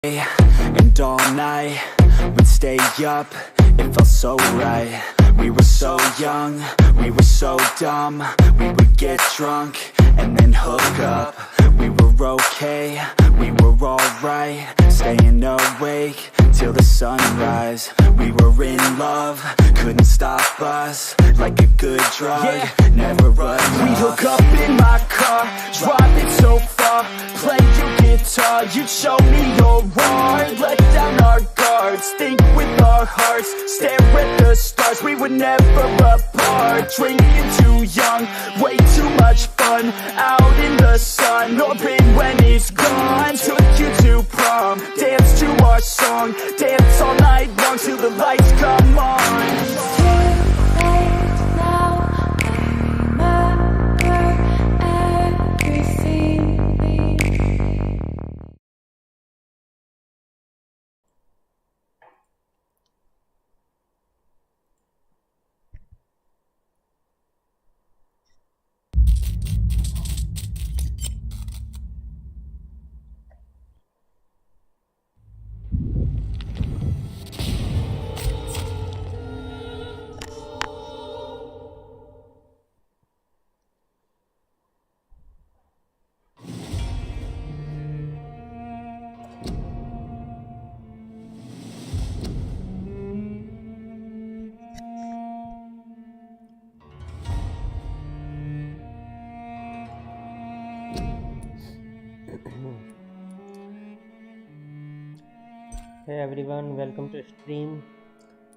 And all night we'd stay up, it felt so right. We were so young, we were so dumb. We would get drunk and then hook up. We were okay, we were alright, staying awake till the sunrise. We were in love, couldn't stop us. Like a good drug, never enough. We'd hook up in my car, driving so far, play your guitar, you'd show me your art. Let down our guards, think with our hearts, stare at the stars, we were never apart. Drinking too young, way too much fun, out in the sun, orbit when it's gone. Took you to prom, dance to our song, dance all night long till the lights come on. Hey everyone, welcome to stream.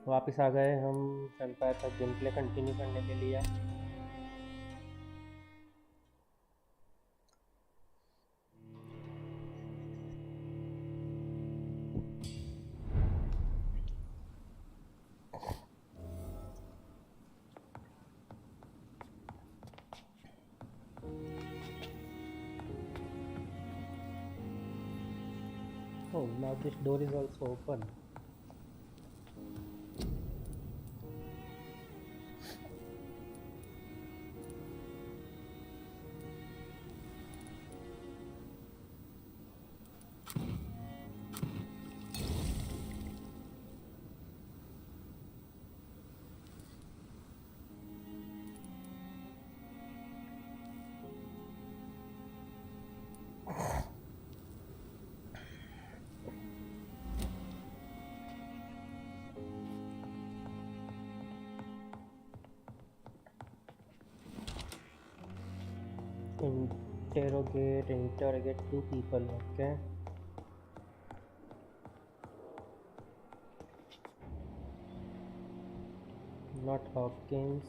वापस आ गए हम vampire का game play continue करने के लिए। Oh, now this door is also open. Interrogate two people, okay? Not Hopkins.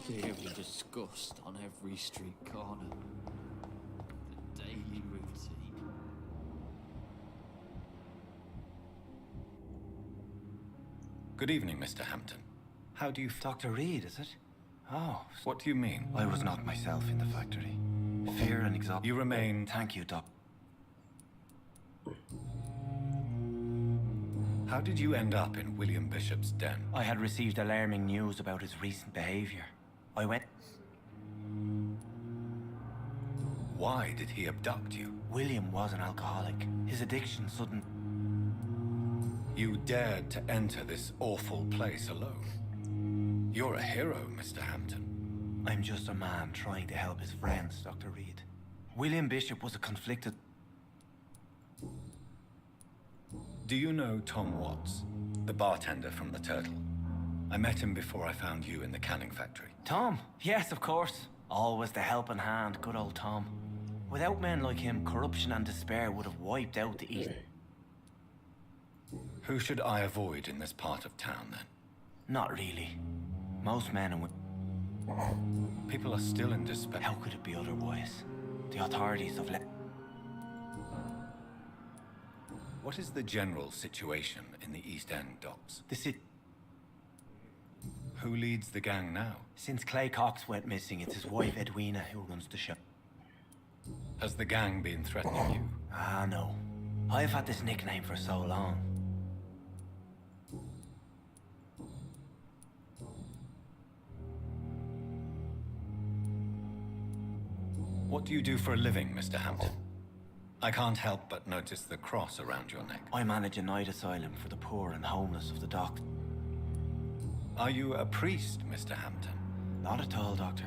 Clearly discussed on every street corner. The daily routine. Good evening, Mr. Hampton. How do you... Dr. Reed, is it? Oh. What do you mean? I was not myself in the factory. Fear and exhaustion. You remain... Thank you, Doc. How did you end up in William Bishop's den? I had received alarming news about his recent behavior. I went... Why did he abduct you? William was an alcoholic. His addiction sudden... You dared to enter this awful place alone. You're a hero, Mr. Hampton. I'm just a man trying to help his friends, Dr. Reed. William Bishop was a conflicted... Do you know Tom Watts, the bartender from the Turtle? I met him before I found you in the canning factory. Tom? Yes, of course. Always the helping hand, good old Tom. Without men like him, corruption and despair would have wiped out the East. Who should I avoid in this part of town, then? Not really. Most men and women... People are still in despair. How could it be otherwise? The authorities have let... What is the general situation in the East End docks? The city... Who leads the gang now? Since Clay Cox went missing, it's his wife Edwina who runs the show. Has the gang been threatening you? Ah, no. I've had this nickname for so long. What do you do for a living, Mr. Hampton? I can't help but notice the cross around your neck. I manage a night asylum for the poor and homeless of the dock. Are you a priest, Mr. Hampton? Not at all, Doctor.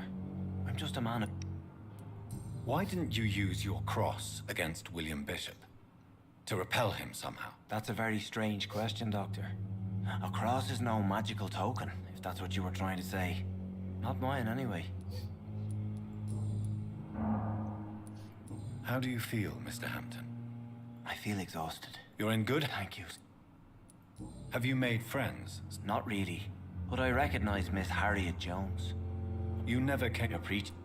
I'm just a man of... Why didn't you use your cross against William Bishop? To repel him somehow? That's a very strange question, Doctor. A cross is no magical token, if that's what you were trying to say. Not mine, anyway. How do you feel, Mr. Hampton? I feel exhausted. You're in good... Thank you. Have you made friends? Not really, but I recognize Miss Harriet Jones. You never came... You're preaching.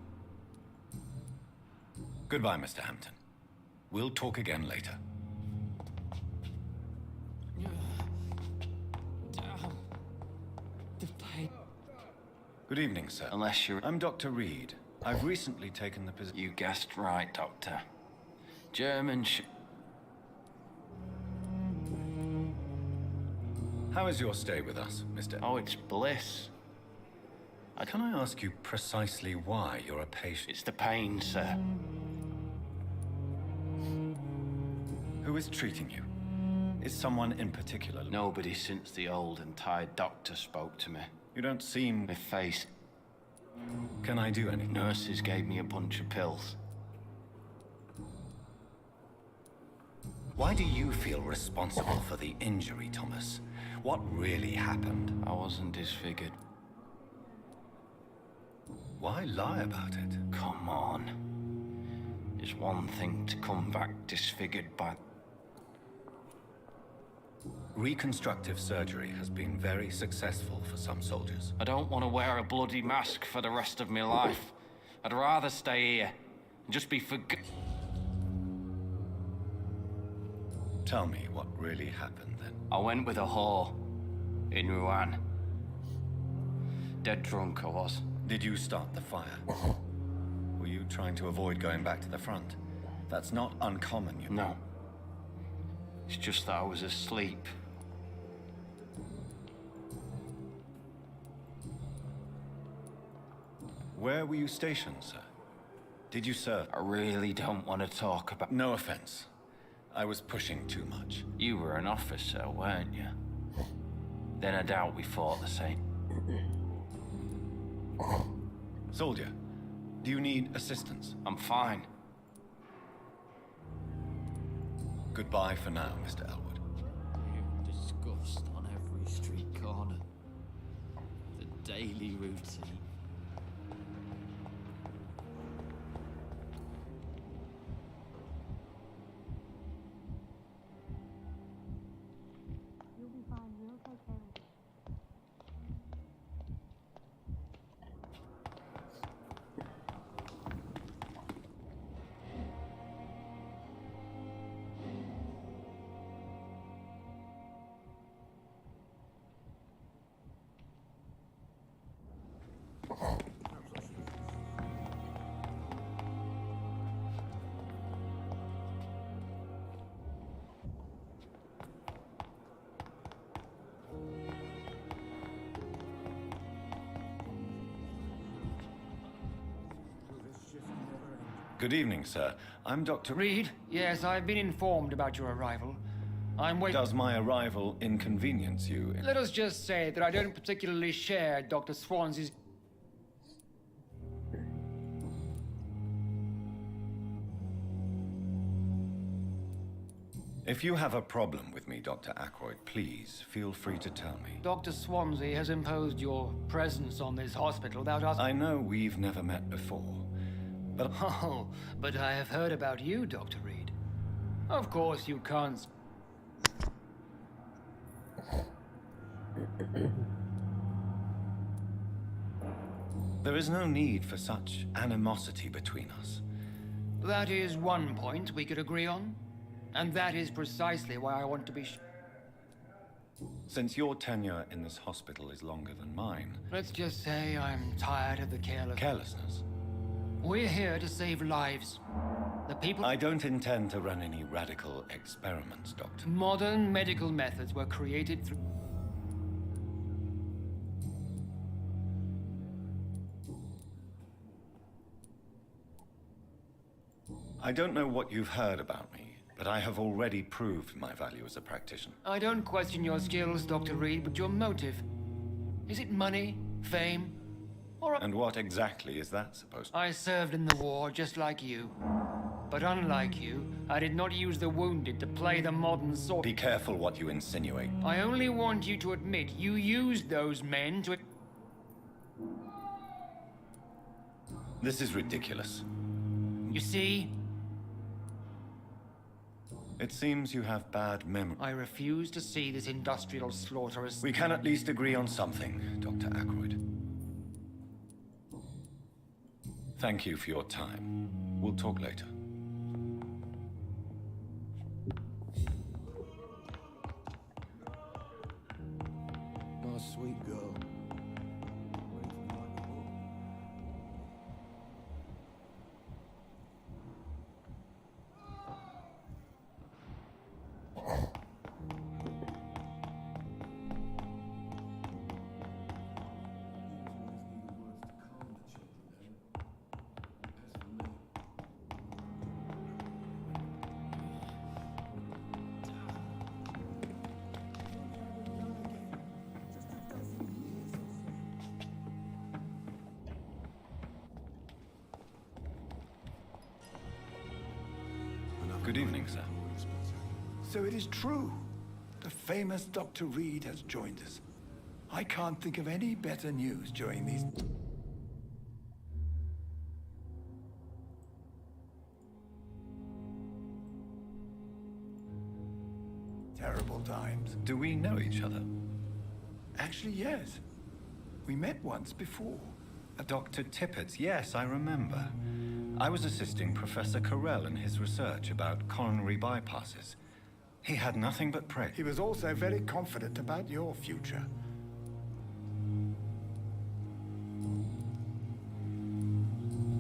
Goodbye, Mr. Hampton. We'll talk again later. Damn. The pain. Good evening, sir. Unless you're... I'm Dr. Reed. I've recently taken the position... You guessed right, Doctor. German How is your stay with us, Mr. Oh, it's bliss. Can I ask you precisely why you're a patient? It's the pain, sir. Who is treating you? Is someone in particular? Nobody since the old and tired doctor spoke to me. You don't seem... My face. Can I do anything? Nurses gave me a bunch of pills. Why do you feel responsible for the injury, Thomas? What really happened? I wasn't disfigured. Why lie about it? Come on. It's one thing to come back disfigured by... Reconstructive surgery has been very successful for some soldiers. I don't want to wear a bloody mask for the rest of my life. I'd rather stay here and just be forg... Tell me what really happened then. I went with a whore in Rouen. Dead drunk I was. Did you start the fire? Were you trying to avoid going back to the front? That's not uncommon, you know. No. It's just that I was asleep. Where were you stationed, sir? Did you serve? I really don't want to talk about... No offense. I was pushing too much. You were an officer, weren't you? Then I doubt we fought the same. Soldier, do you need assistance? I'm fine. Goodbye for now, Mr. Elwood. You disgust on every street corner. The daily routine. You'll be fine. We'll take care of it. Good evening, sir. I'm Dr. Reed? Yes, I've been informed about your arrival. I'm waiting. Does my arrival inconvenience you? Let us just say that I don't particularly share Dr. Swansea's... If you have a problem with me, Dr. Ackroyd, please feel free to tell me. Dr. Swansea has imposed your presence on this hospital without us... I know we've never met before, but... Oh, but I have heard about you, Dr. Reed. Of course you can't... There is no need for such animosity between us. That is one point we could agree on. And that is precisely why I want to be... Since your tenure in this hospital is longer than mine, Let's just say I'm tired of the carelessness. We're here to save lives. The people... I don't intend to run any radical experiments, Doctor. Modern medical methods were created through... I don't know what you've heard about me, but I have already proved my value as a practitioner. I don't question your skills, Dr. Reed, but your motive. Is it money, fame, or a... And what exactly is that supposed to be? I served in the war just like you. But unlike you, I did not use the wounded to play the modern sort. Be careful what you insinuate. I only want you to admit you used those men to... This is ridiculous. You see? It seems you have bad memory. I refuse to see this industrial slaughter as... We can at least agree on something, Dr. Aykroyd. Thank you for your time. We'll talk later. My sweet girl. Good evening, sir. So it is true. The famous Dr. Reed has joined us. I can't think of any better news during these... terrible times. Do we know each other? Actually, yes. We met once before. Dr. Tippett's, yes, I remember. I was assisting Professor Carell in his research about coronary bypasses. He had nothing but praise. He was also very confident about your future.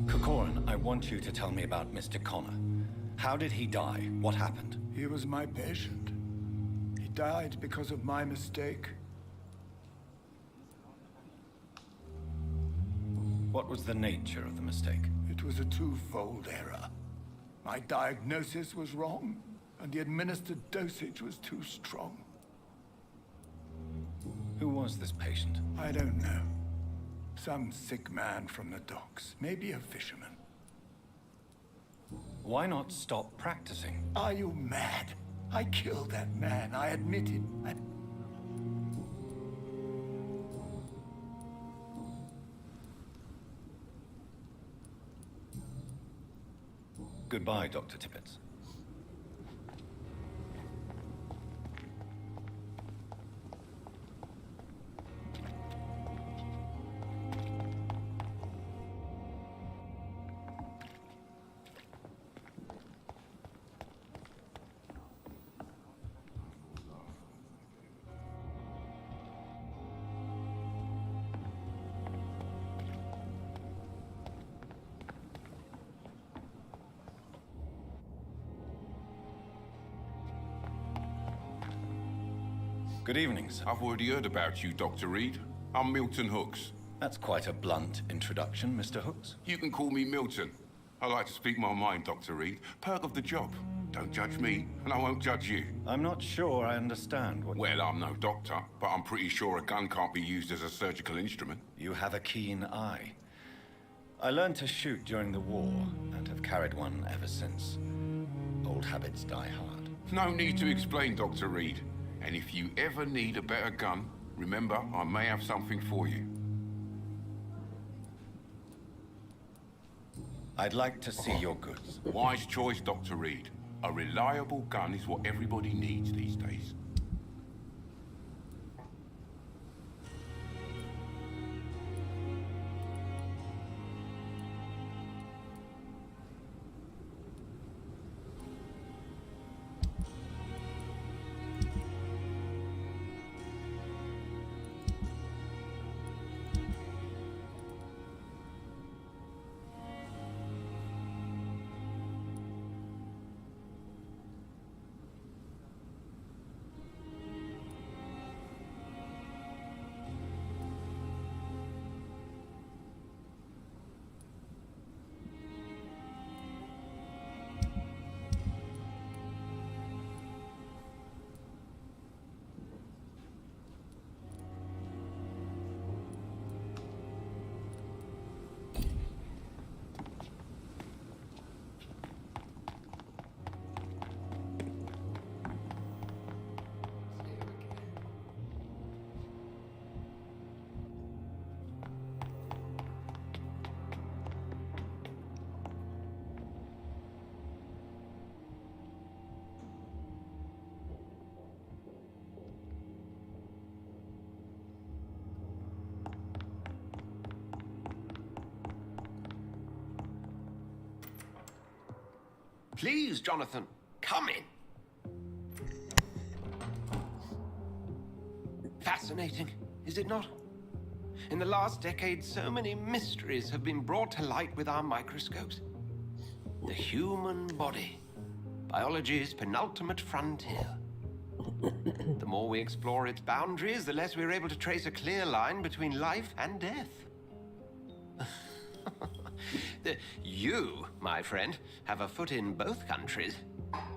Corcoran, I want you to tell me about Mr. Connor. How did he die? What happened? He was my patient. He died because of my mistake. What was the nature of the mistake? It was a twofold error. My diagnosis was wrong, and the administered dosage was too strong. Who was this patient? I don't know. Some sick man from the docks, maybe a fisherman. Why not stop practicing? Are you mad? I killed that man, I admit it. Goodbye, Dr. Tippett. Good evening, sir. I've already heard about you, Dr. Reed. I'm Milton Hooks. That's quite a blunt introduction, Mr. Hooks. You can call me Milton. I like to speak my mind, Dr. Reed. Perk of the job. Don't judge me, and I won't judge you. I'm not sure I understand what... Well, I'm no doctor, but I'm pretty sure a gun can't be used as a surgical instrument. You have a keen eye. I learned to shoot during the war, and have carried one ever since. Old habits die hard. No need to explain, Dr. Reed. And if you ever need a better gun, remember, I may have something for you. I'd like to see your goods. Wise choice, Dr. Reed. A reliable gun is what everybody needs these days. Please, Jonathan, come in. Fascinating, is it not? In the last decade, so many mysteries have been brought to light with our microscopes. The human body, biology's penultimate frontier. The more we explore its boundaries, the less we're able to trace a clear line between life and death. You, my friend, have a foot in both countries.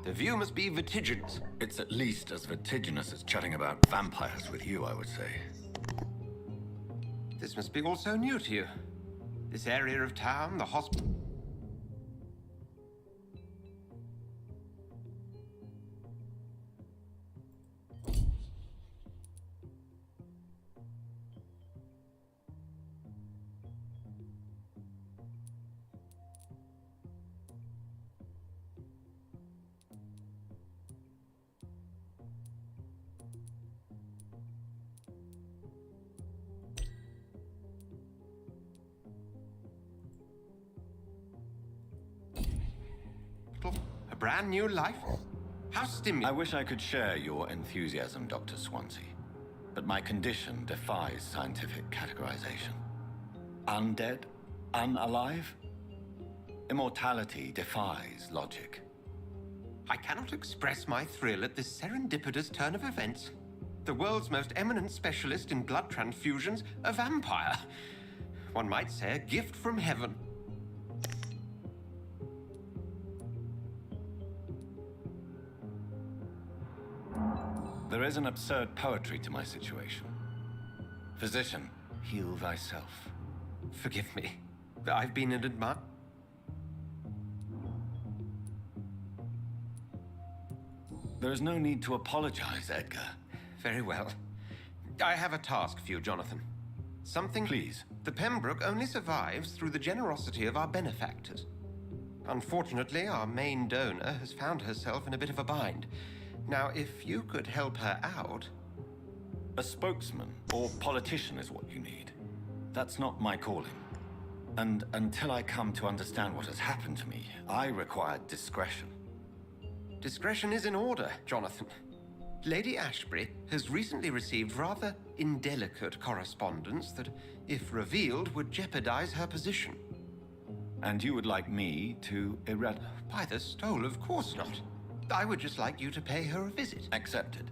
The view must be vertiginous. It's at least as vertiginous as chatting about vampires with you, I would say. This must be all so new to you. This area of town, the hospital. A brand new life? How stimulating. I wish I could share your enthusiasm, Dr. Swansea, but my condition defies scientific categorization. Undead? Unalive? Immortality defies logic. I cannot express my thrill at this serendipitous turn of events. The world's most eminent specialist in blood transfusions, a vampire. One might say a gift from heaven. There is an absurd poetry to my situation. Physician, heal thyself. Forgive me. I've been an admirer. There is no need to apologize, Edgar. Very well. I have a task for you, Jonathan. Something... Please. The Pembroke only survives through the generosity of our benefactors. Unfortunately, our main donor has found herself in a bit of a bind. Now, if you could help her out... A spokesman or politician is what you need. That's not my calling. And until I come to understand what has happened to me, I require discretion. Discretion is in order, Jonathan. Lady Ashbury has recently received rather indelicate correspondence that, if revealed, would jeopardize her position. And you would like me to By the stole, of course not. I would just like you to pay her a visit. Accepted.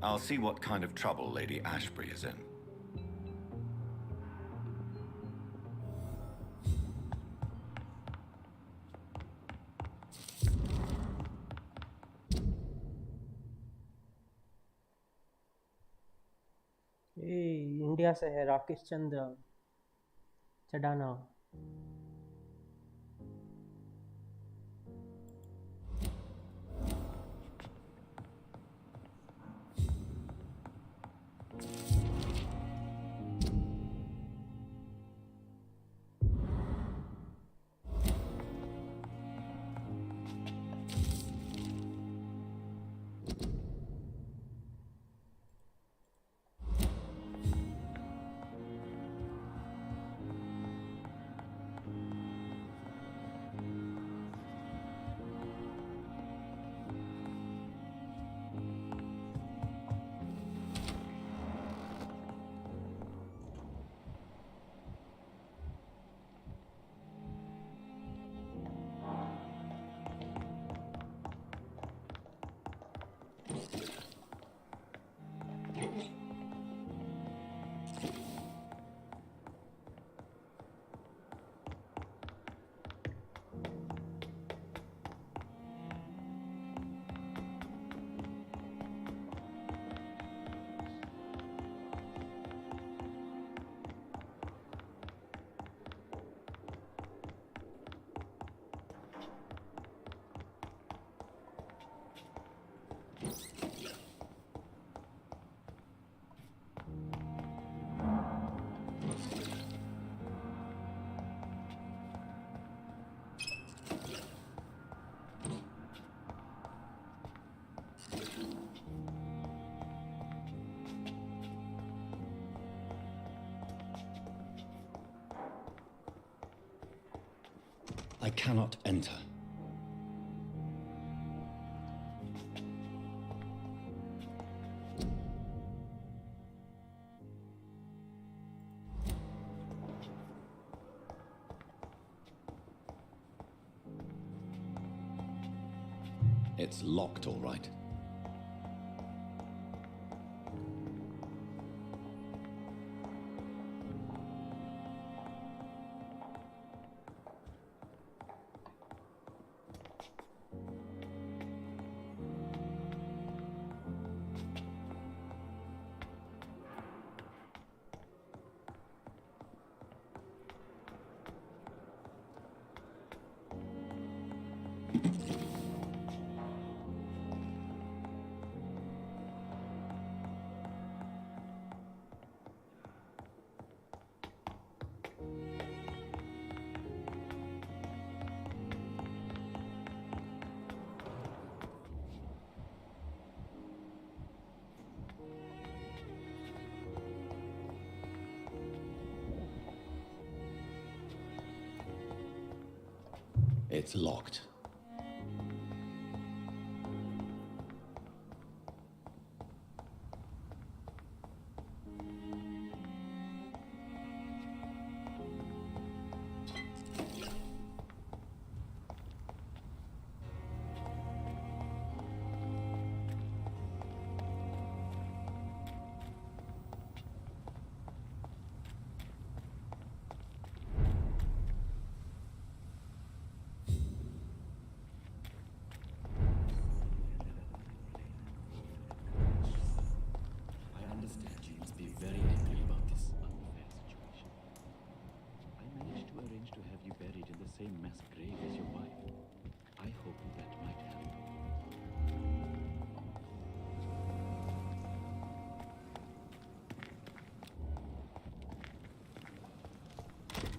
I'll see what kind of trouble Lady Ashbury is in. India से है राकेश चंद्र चडाना। I cannot enter. It's locked, all right. It's locked.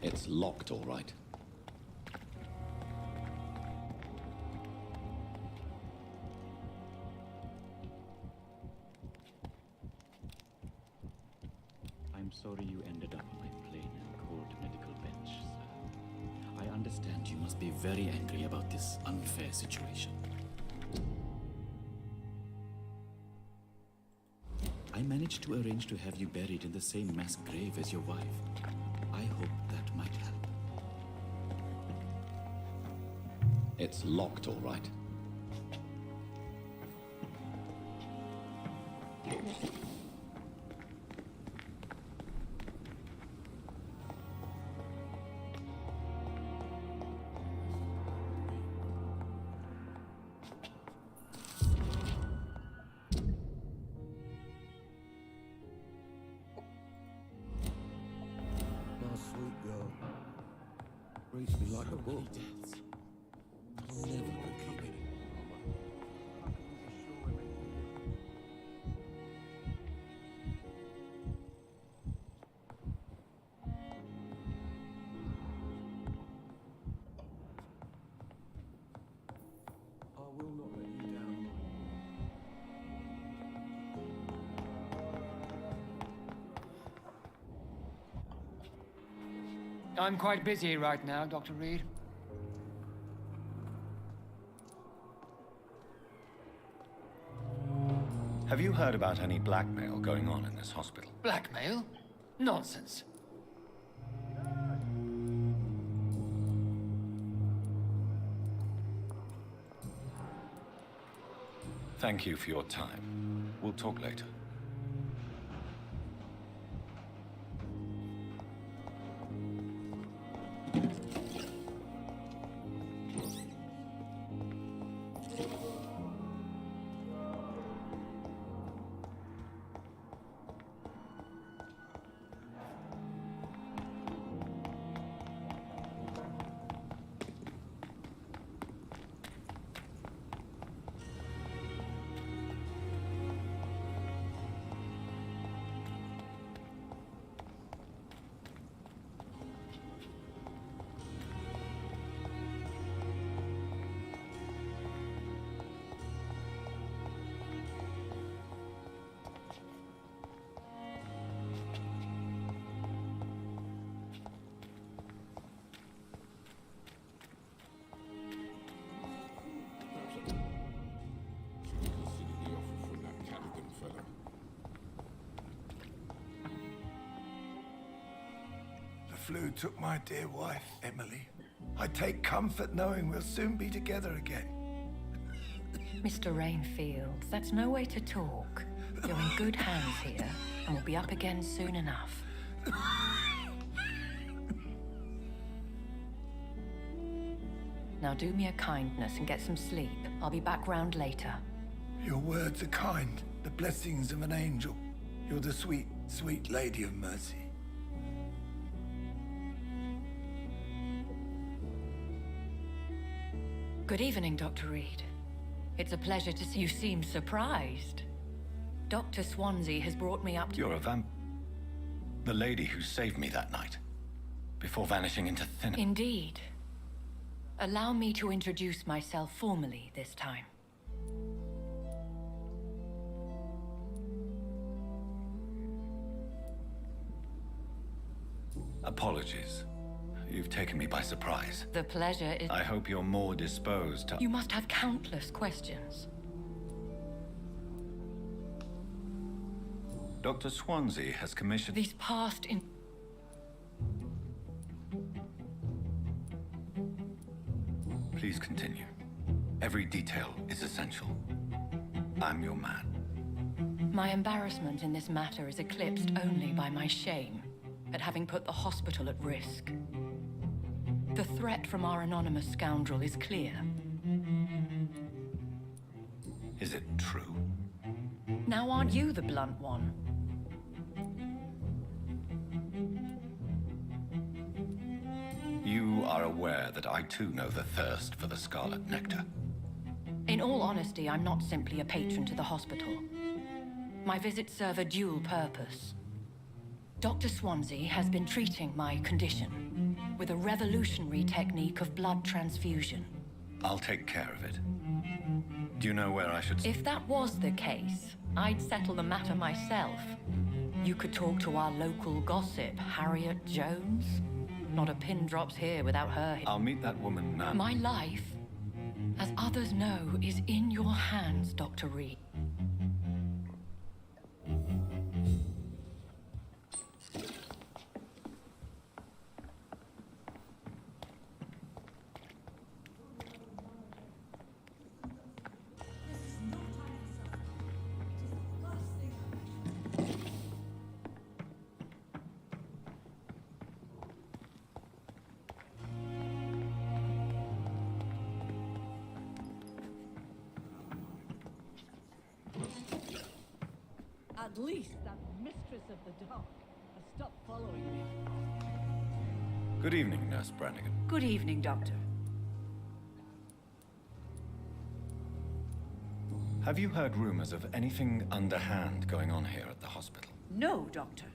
It's locked, all right. I'm sorry you ended up on a plain and cold medical bench, sir. I understand you must be very angry about this unfair situation. I managed to arrange to have you buried in the same mass grave as your wife. I hope that might help. It's locked, all right. Sweet girl. Reads me like a book. I'll never complete it. I will not let you down. I'm quite busy right now, Dr. Reed. Have you heard about any blackmail going on in this hospital? Blackmail? Nonsense. Thank you for your time. We'll talk later. The flu took my dear wife, Emily. I take comfort knowing we'll soon be together again. Mr. Rainfield, that's no way to talk. You're in good hands here, and we'll be up again soon enough. Now do me a kindness and get some sleep. I'll be back round later. Your words are kind, the blessings of an angel. You're the sweet, sweet Lady of Mercy. Good evening, Dr. Reed. It's a pleasure to see you. Seem surprised. Dr. Swansea has brought me up to... You're a vamp... The lady who saved me that night, before vanishing into thin... Indeed. Allow me to introduce myself formally this time. Apologies. You've taken me by surprise. The pleasure is... I hope you're more disposed to... You must have countless questions. Dr. Swansea has commissioned... These past in... Please continue. Every detail is essential. I'm your man. My embarrassment in this matter is eclipsed only by my shame at having put the hospital at risk. The threat from our anonymous scoundrel is clear. Is it true? Now aren't you the blunt one? You are aware that I too know the thirst for the Scarlet Nectar. In all honesty, I'm not simply a patron to the hospital. My visits serve a dual purpose. Dr. Swansea has been treating my condition with a revolutionary technique of blood transfusion. I'll take care of it. Do you know where I should... If that was the case, I'd settle the matter myself. You could talk to our local gossip, Harriet Jones. Not a pin drops here without her. I'll meet that woman now. My life, as others know, is in your hands, Dr. Reed. At least that mistress of the dark has stopped following me. Good evening, Nurse Brannigan. Good evening, Doctor. Have you heard rumors of anything underhand going on here at the hospital? No, Doctor.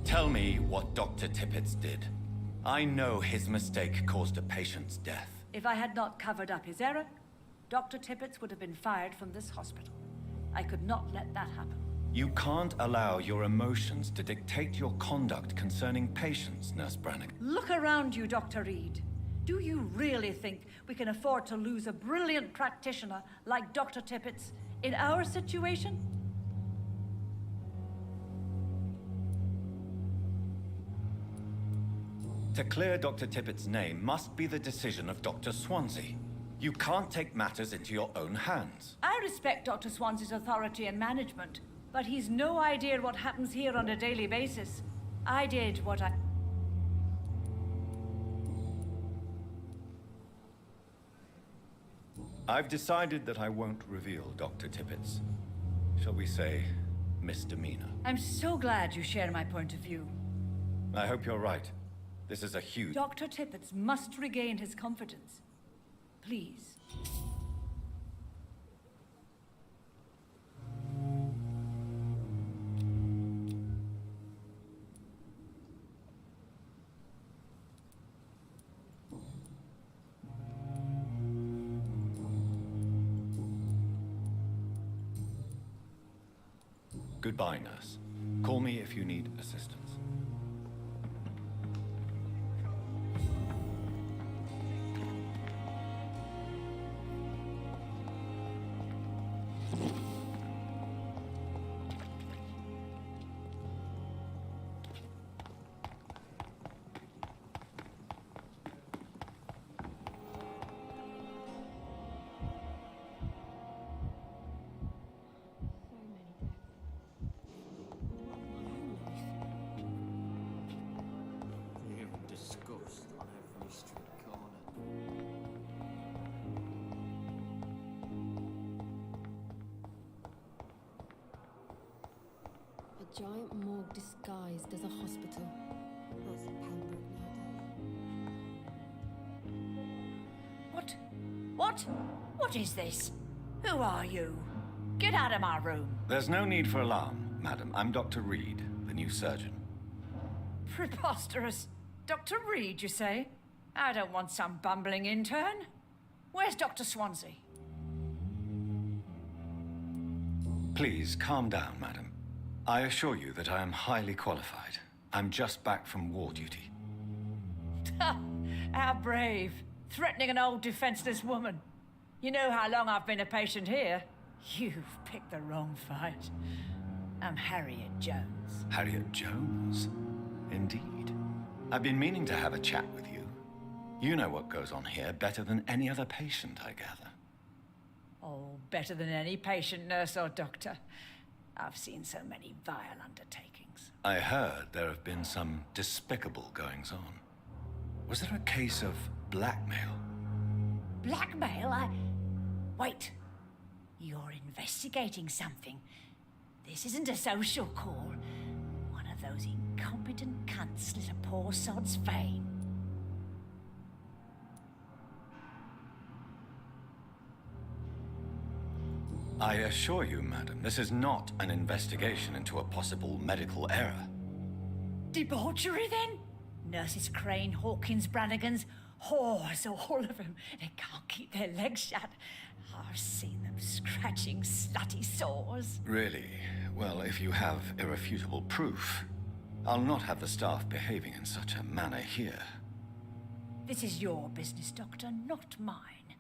Tell me what Dr. Tippett did. I know his mistake caused a patient's death. If I had not covered up his error, Dr. Tippett would have been fired from this hospital. I could not let that happen. You can't allow your emotions to dictate your conduct concerning patients, Nurse Brannigan. Look around you, Dr. Reed. Do you really think we can afford to lose a brilliant practitioner like Dr. Tippett's in our situation? To clear Dr. Tippett's name must be the decision of Dr. Swansea. You can't take matters into your own hands. I respect Dr. Swansea's authority and management, but he's no idea what happens here on a daily basis. I did what I... I've decided that I won't reveal Dr. Tippett's, shall we say, misdemeanor. I'm so glad you share my point of view. I hope you're right. This is a huge... Dr. Tippett must regain his confidence. Please. Goodbye, nurse. Call me if you need assistance. giant morgue disguised as a hospital. That's Pembroke nowadays. What is this? Who are you? Get out of my room. There's no need for alarm, madam. I'm Dr. Reed, the new surgeon. Preposterous. Dr. Reed, you say? I don't want some bumbling intern. Where's Dr. Swansea? Please, calm down, madam. I assure you that I am highly qualified. I'm just back from war duty. How brave. Threatening an old defenseless woman. You know how long I've been a patient here? You've picked the wrong fight. I'm Harriet Jones. Harriet Jones? Indeed. I've been meaning to have a chat with you. You know what goes on here better than any other patient, I gather. Oh, better than any patient, nurse, or doctor. I've seen so many vile undertakings. I heard there have been some despicable goings-on. Was there a case of blackmail? Blackmail? Wait. You're investigating something. This isn't a social call. One of those incompetent cunts slit a poor sod's vein. I assure you, madam, this is not an investigation into a possible medical error. Debauchery, then? Nurses Crane, Hawkins, Brannigans, whores, all of them. They can't keep their legs shut. I've seen them scratching slutty sores. Really? Well, if you have irrefutable proof, I'll not have the staff behaving in such a manner here. This is your business, Doctor, not mine.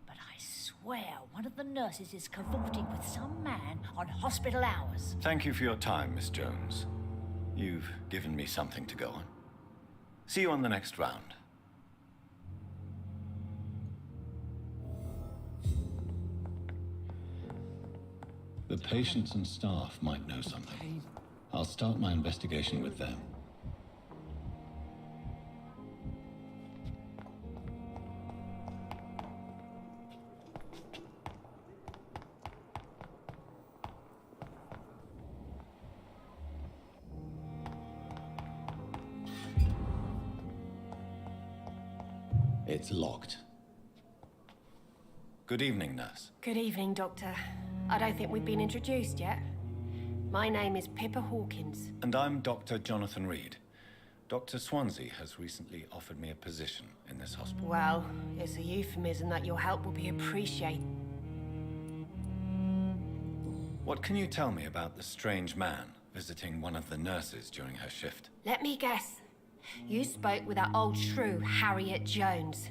But I swear one of the nurses is cavorting with some man on hospital hours. Thank you for your time, Miss Jones. You've given me something to go on. See you on the next round. The patients and staff might know something. I'll start my investigation with them. It's locked. Good evening, nurse. Good evening, Doctor. I don't think we've been introduced yet. My name is Pippa Hawkins. And I'm Dr. Jonathan Reed. Dr. Swansea has recently offered me a position in this hospital. Well, it's a euphemism that your help will be appreciated. What can you tell me about the strange man visiting one of the nurses during her shift? Let me guess. You spoke with that old shrew, Harriet Jones.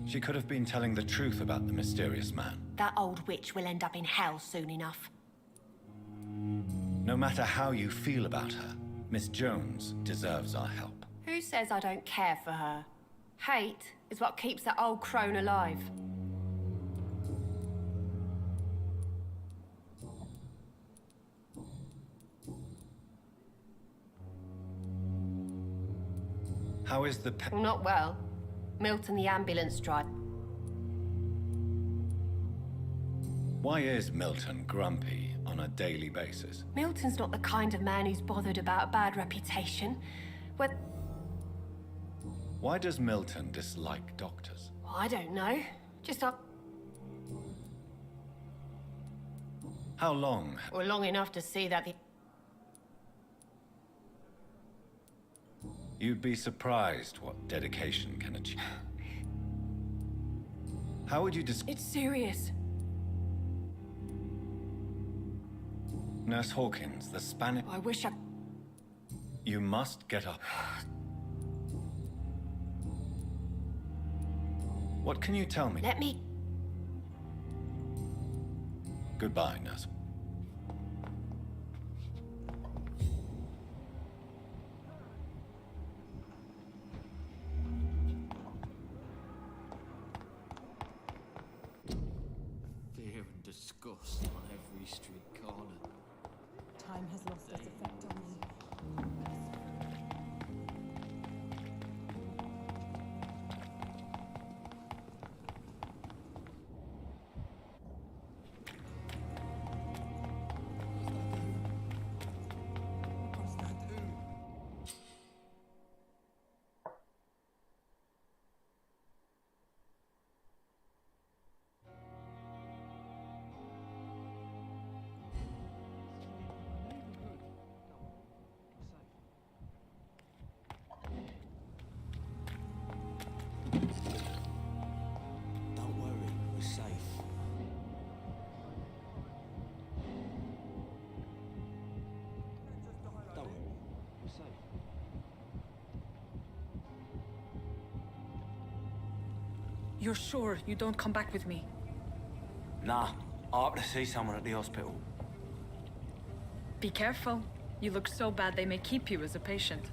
She could have been telling the truth about the mysterious man. That old witch will end up in hell soon enough. No matter how you feel about her, Miss Jones deserves our help. Who says I don't care for her? Hate is what keeps that old crone alive. How is the Well, not well. Milton the ambulance driver. Why is Milton grumpy on a daily basis? Milton's not the kind of man who's bothered about a bad reputation. Why does Milton dislike doctors? I don't know. Just How long? Well, long enough to see that the... You'd be surprised what dedication can achieve. How would you It's serious. Nurse Hawkins, the Spanish... I wish I... You must get up. What can you tell me? Let me... Goodbye, nurse. Fear and disgust on every street corner. Time has lost its effect on me. You're sure you don't come back with me? Nah, I ought to see someone at the hospital. Be careful. You look so bad they may keep you as a patient.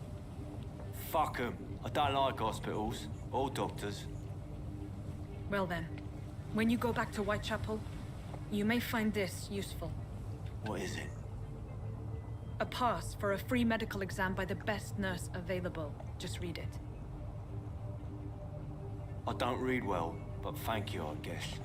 Fuck 'em. I don't like hospitals or doctors. Well then, when you go back to Whitechapel, you may find this useful. What is it? A pass for a free medical exam by the best nurse available. Just read it. I don't read well, but thank you, I guess.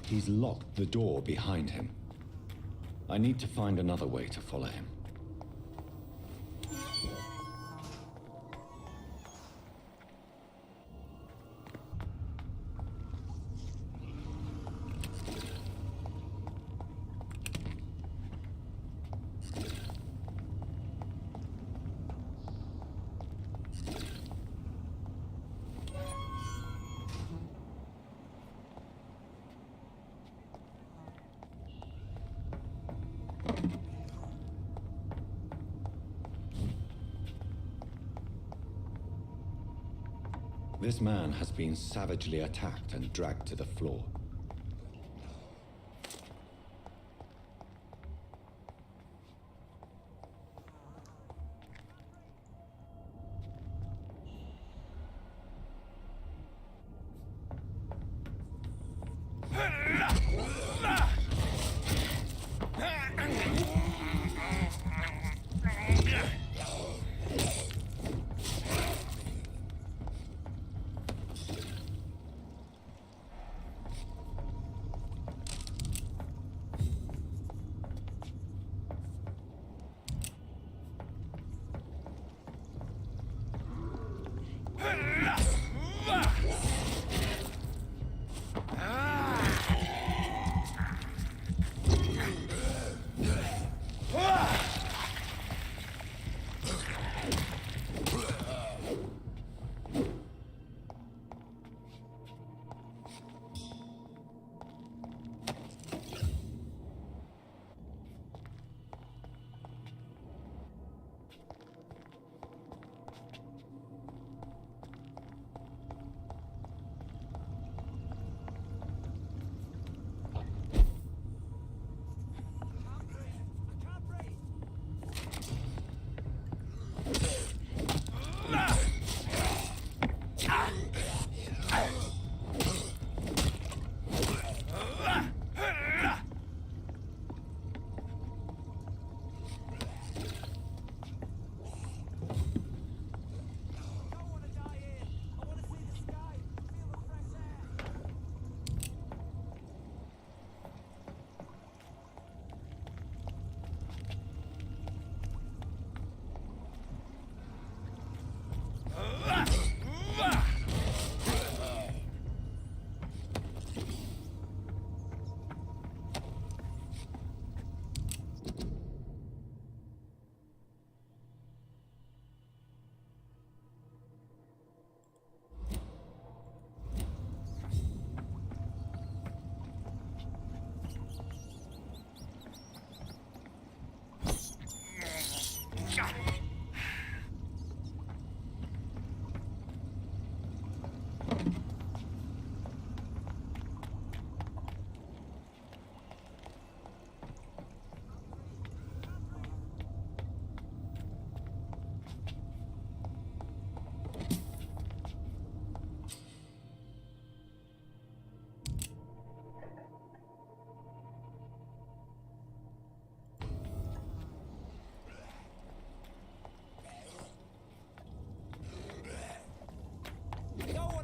He's locked the door behind him. I need to find another way to follow him. This man has been savagely attacked and dragged to the floor.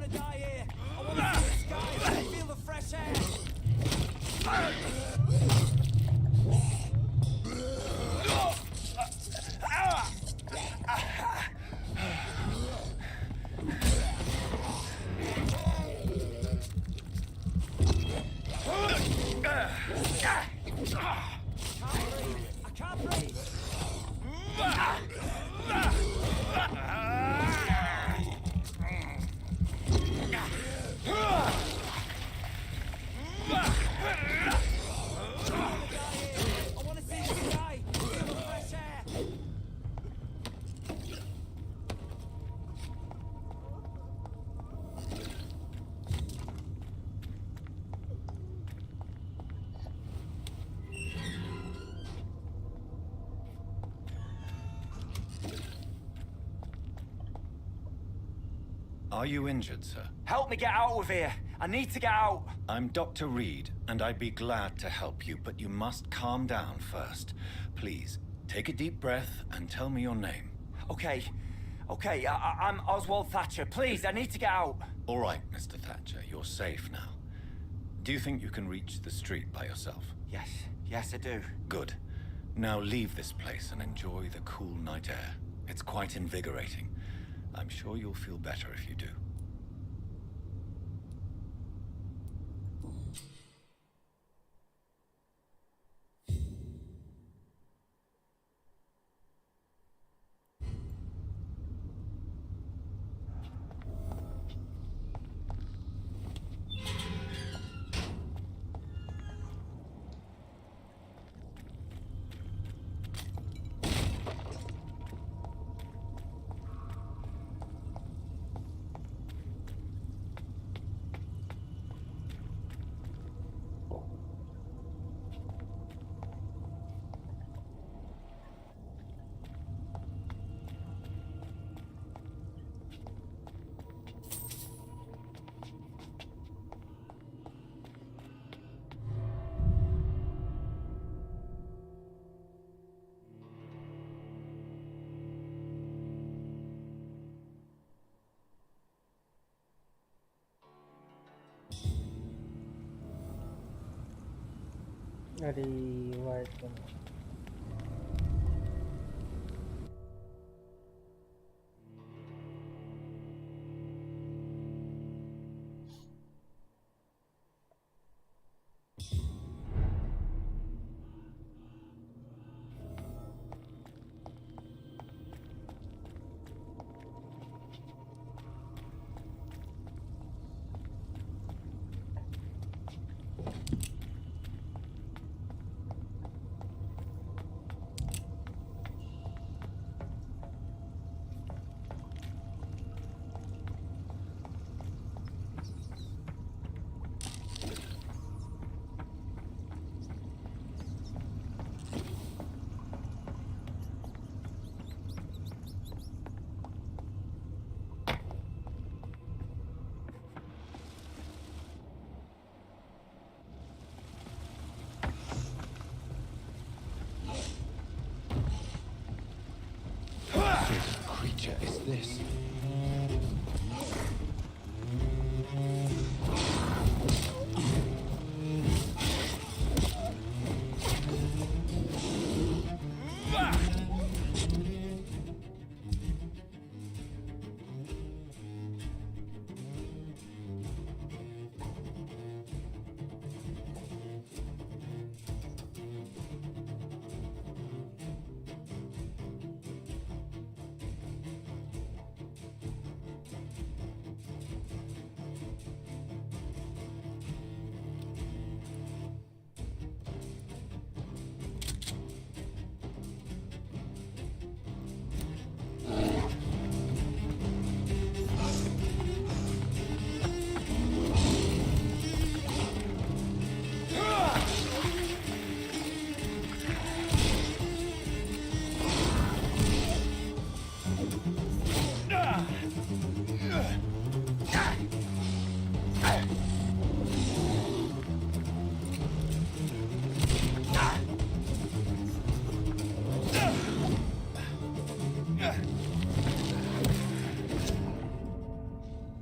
wanna die here. I wanna see the sky and feel the fresh air. I can't breathe. I wanna see the sky, feel the fresh air. Are you injured, sir? Help me get out of here. I need to get out. I'm Dr. Reed, and I'd be glad to help you, but you must calm down first. Please, take a deep breath and tell me your name. Okay, I'm Oswald Thatcher. Please, I need to get out. All right, Mr. Thatcher, you're safe now. Do you think you can reach the street by yourself? Yes, I do. Good. Now leave this place and enjoy the cool night air. It's quite invigorating. I'm sure you'll feel better if you do. अरे white करना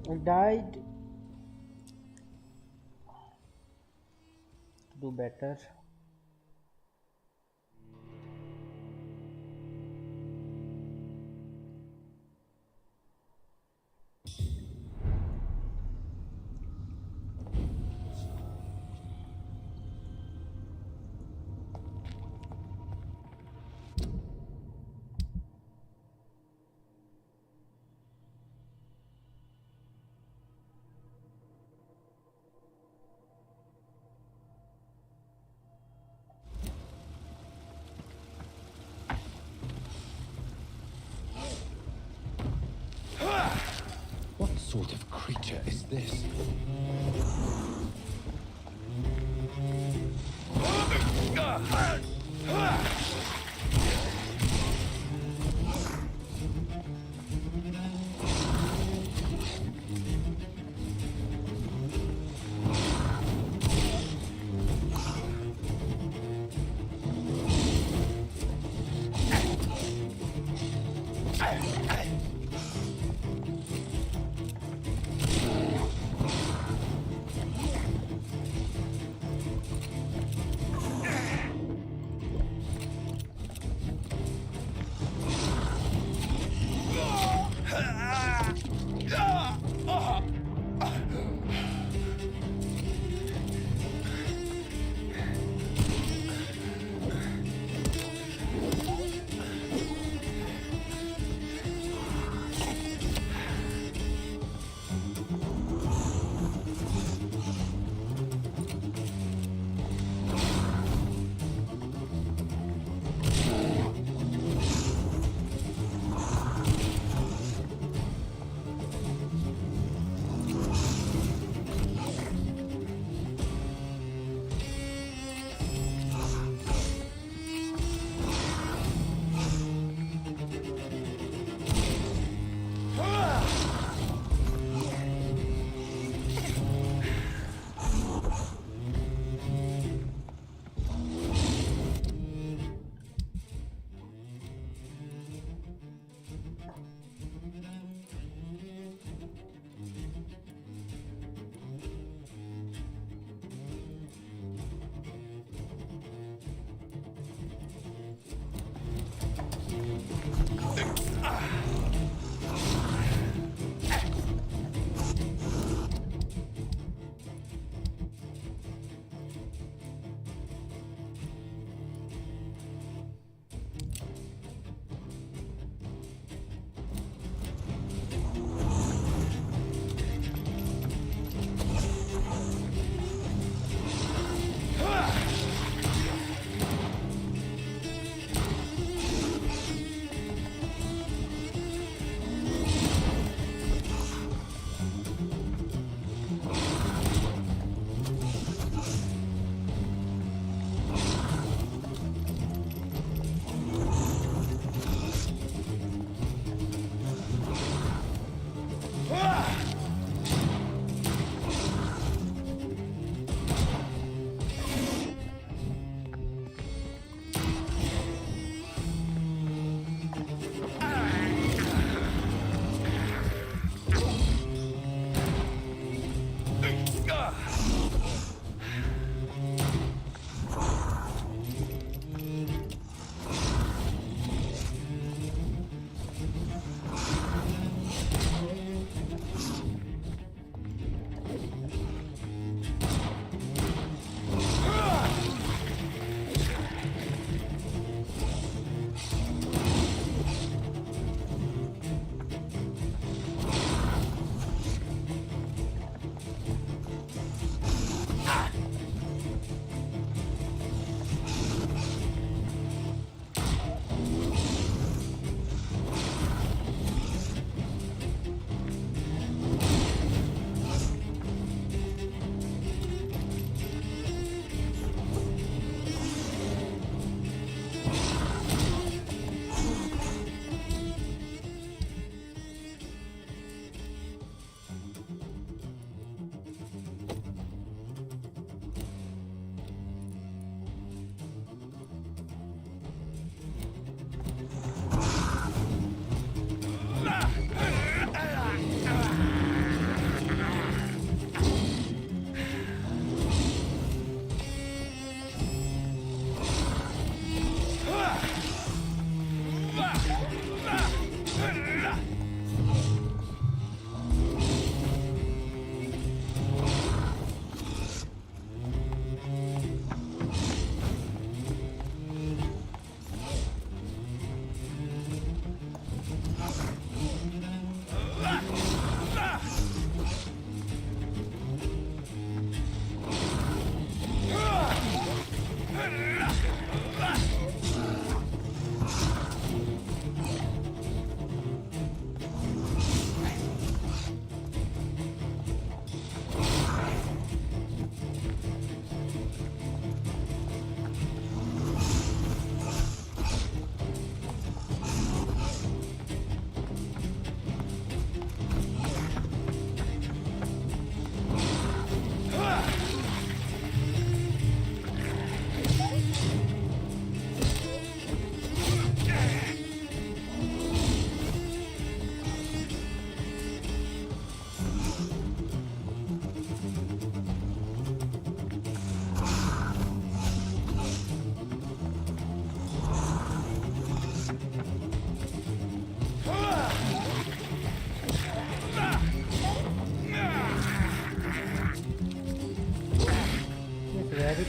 I died. Do better. What sort of creature is this?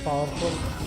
powerful.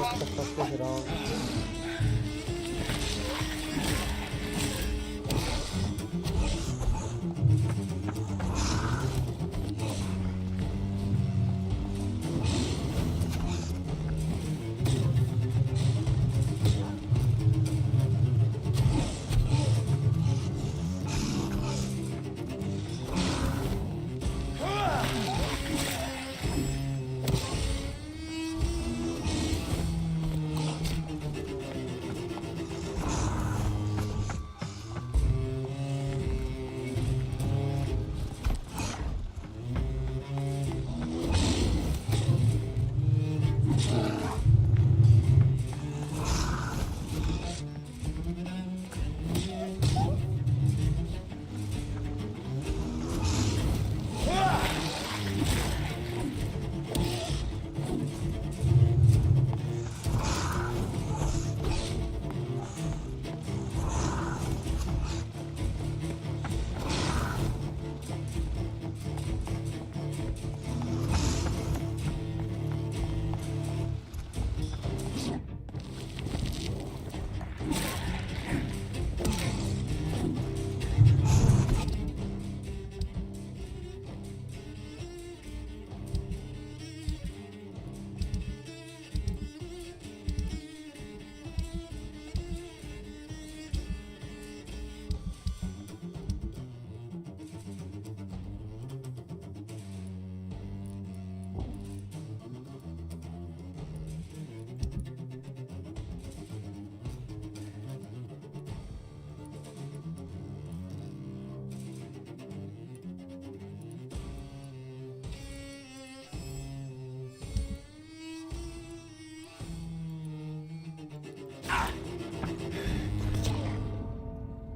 What the fuck is wrong?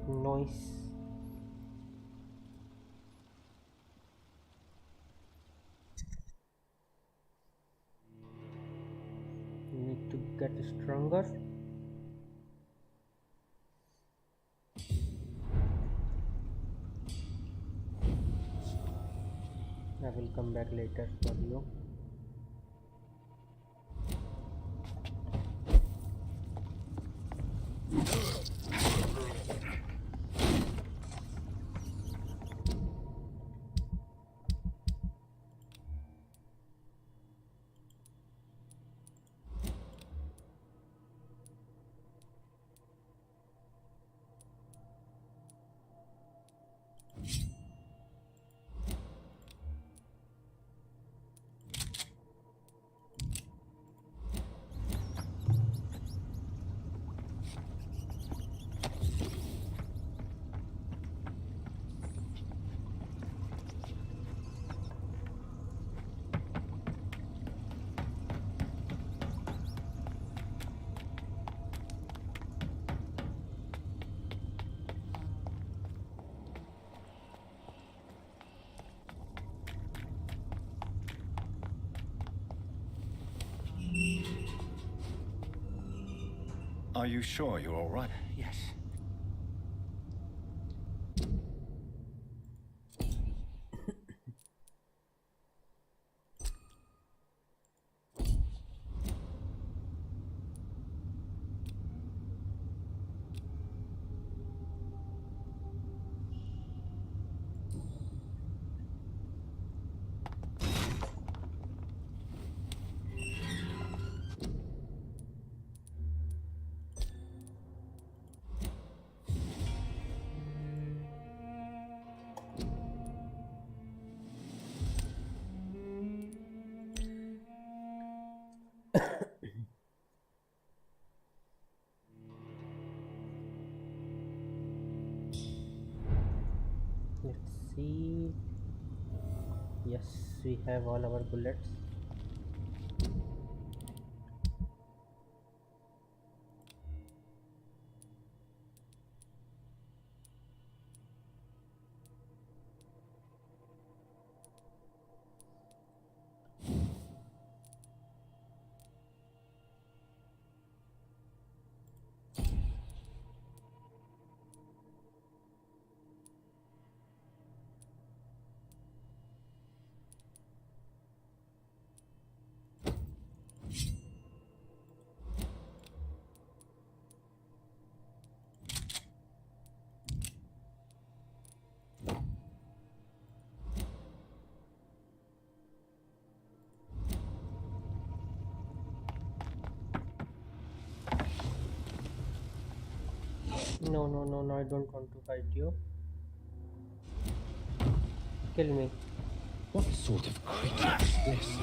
Noise. Need to get stronger. will come back later for you. Are you sure you're all right? Yes. Let's see. Yes, we have all our bullets. No, I don't want to fight you. Kill me. What sort of creature is this?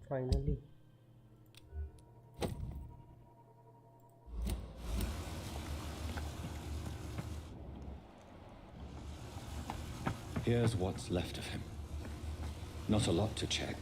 Finally. Here's what's left of him. Not a lot to check.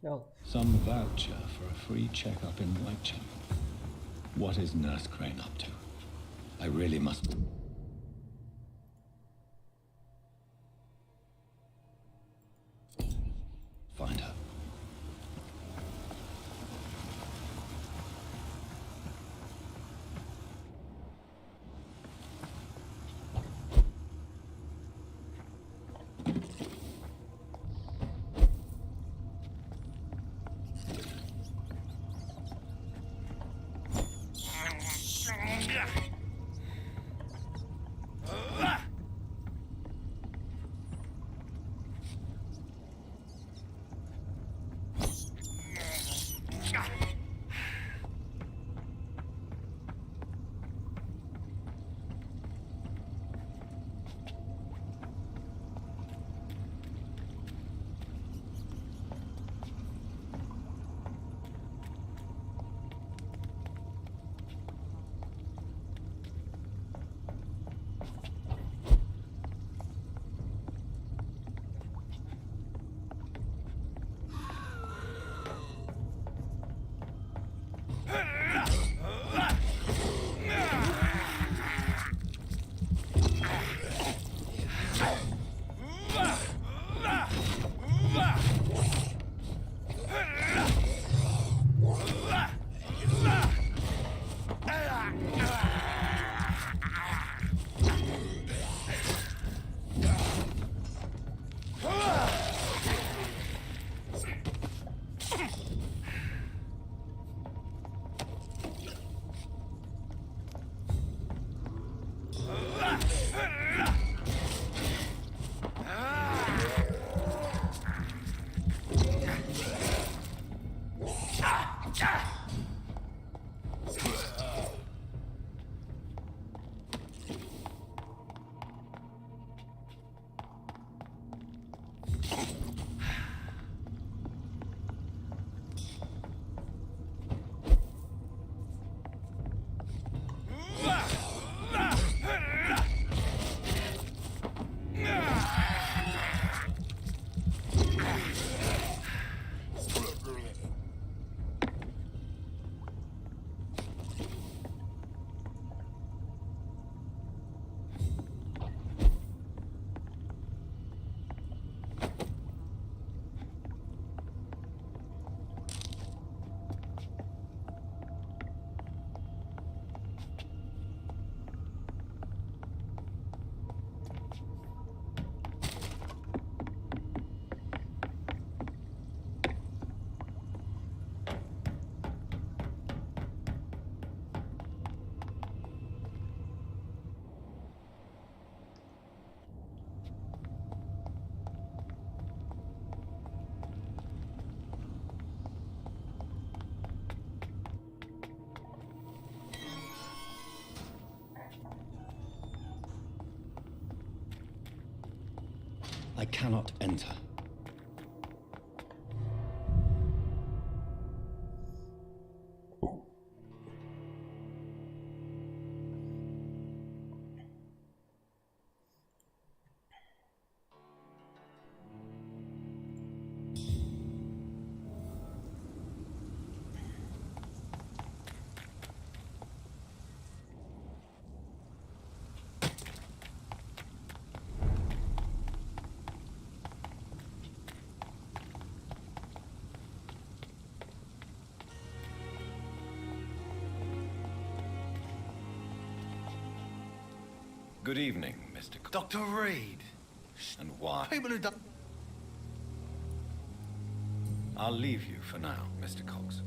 Oh. Some voucher for a free checkup in Whitechapel. What is Nurse Crane up to? I really must... find her. I cannot enter. Good evening, Mr. Dr. Reed. And why? People who don't... I'll leave you for now, Mr. Cox.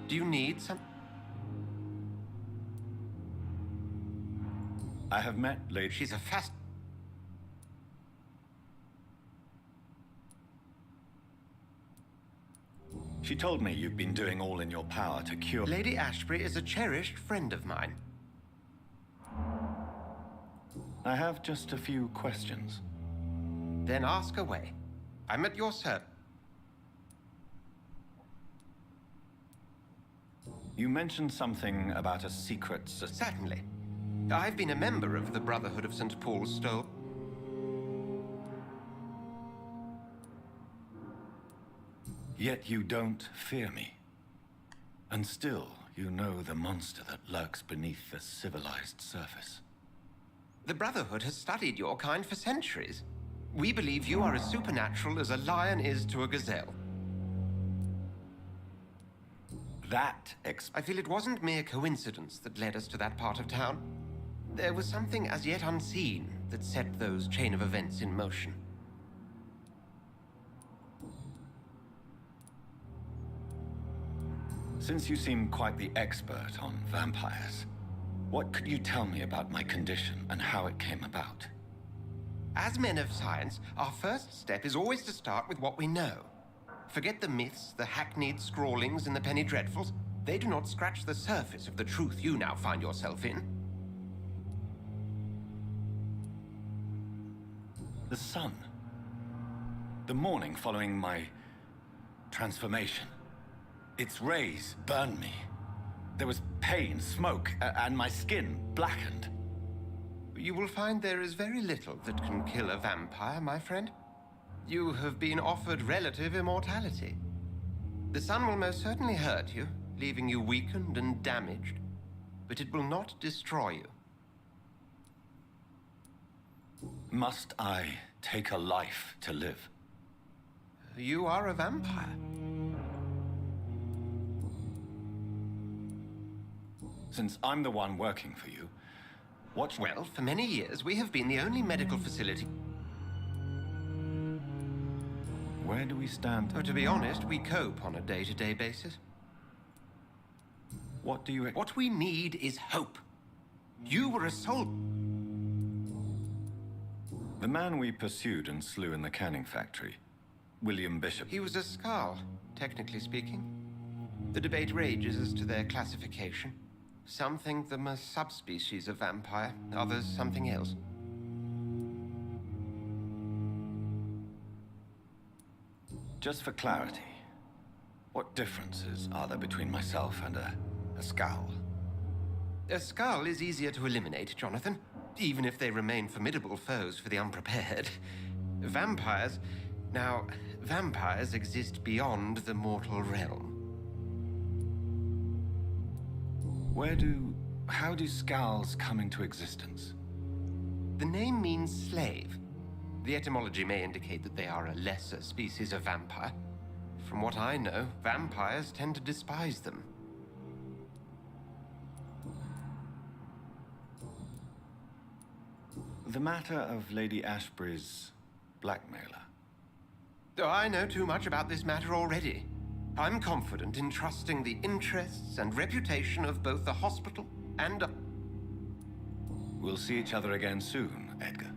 Do you need some? I have met Lady... She's a fast... She told me you've been doing all in your power to cure... Lady Ashbury is a cherished friend of mine. I have just a few questions. Then ask away. I'm at your service. You mentioned something about a secret... Certainly. I've been a member of the Brotherhood of St. Paul's Stole. Yet you don't fear me. And still, you know the monster that lurks beneath the civilized surface. The Brotherhood has studied your kind for centuries. We believe you are as supernatural as a lion is to a gazelle. I feel it wasn't mere coincidence that led us to that part of town. There was something as yet unseen that set those chain of events in motion. Since you seem quite the expert on vampires, what could you tell me about my condition and how it came about? As men of science, our first step is always to start with what we know. Forget the myths, the hackneyed scrawlings, and the penny dreadfuls. They do not scratch the surface of the truth you now find yourself in. The sun. The morning following my transformation. Its rays burned me. There was pain, smoke, and my skin blackened. You will find there is very little that can kill a vampire, my friend. You have been offered relative immortality. The sun will most certainly hurt you, leaving you weakened and damaged, but it will not destroy you. Must I take a life to live? You are a vampire. Since I'm the one working for you, what... Well, for many years, we have been the only medical facility... Where do we stand? Oh, to be honest, we cope on a day-to-day basis. What do you... What we need is hope. You were a soul... The man we pursued and slew in the canning factory, William Bishop. He was a Skrull, technically speaking. The debate rages as to their classification. Some think them a subspecies of vampire, others something else. Just for clarity, what differences are there between myself and a Skrull? A Skrull is easier to eliminate, Jonathan, even if they remain formidable foes for the unprepared. Vampires... Now, vampires exist beyond the mortal realm. How do Skrulls come into existence? The name means slave. The etymology may indicate that they are a lesser species of vampire. From what I know, vampires tend to despise them. The matter of Lady Ashbury's blackmailer. Oh, I know too much about this matter already. I'm confident in trusting the interests and reputation of both the hospital and... We'll see each other again soon, Edgar.